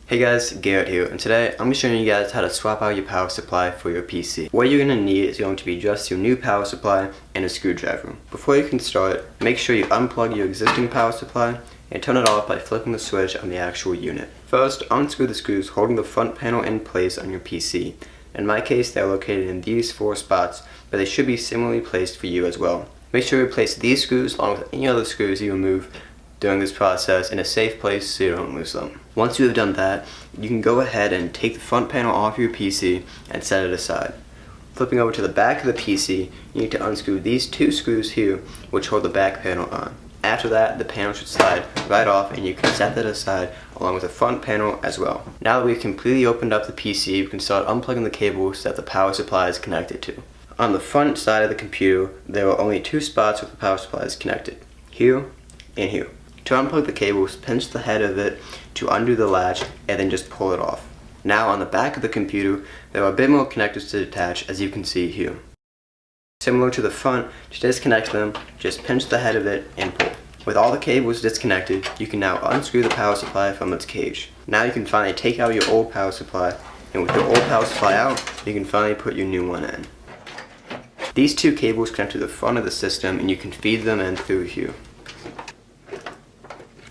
Hey guys, Garrett here, and today I'm going to be showing you guys how to swap out your power supply for your PC. What you're going to need is going to be just your new power supply and a screwdriver. Before you can start, make sure you unplug your existing power supply and turn it off by flipping the switch on the actual unit. First, unscrew the screws holding the front panel in place on your PC. In my case, they're located in these 4 spots, but they should be similarly placed for you as well. Make sure you place these screws along with any other screws you remove during this process in a safe place so you don't lose them. Once you have done that, you can go ahead and take the front panel off your PC and set it aside. Flipping over to the back of the PC, you need to unscrew these 2 screws here which hold the back panel on. After that, the panel should slide right off and you can set that aside along with the front panel as well. Now that we've completely opened up the PC, we can start unplugging the cables that the power supply is connected to. On the front side of the computer, there are only 2 spots where the power supply is connected, here and here. To unplug the cables, pinch the head of it to undo the latch and then just pull it off. Now on the back of the computer, there are a bit more connectors to detach, as you can see here. Similar to the front, to disconnect them, just pinch the head of it and pull. With all the cables disconnected, you can now unscrew the power supply from its cage. Now you can finally take out your old power supply, and with your old power supply out, you can finally put your new one in. These 2 cables connect to the front of the system and you can feed them in through here.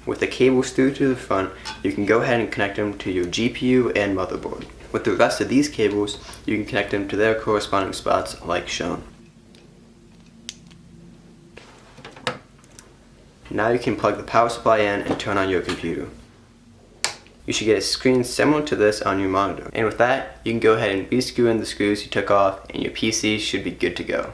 With the cables through to the front, you can go ahead and connect them to your GPU and motherboard. With the rest of these cables, you can connect them to their corresponding spots like shown. Now you can plug the power supply in and turn on your computer. You should get a screen similar to this on your monitor. And with that, you can go ahead and re-screw in the screws you took off and your PC should be good to go.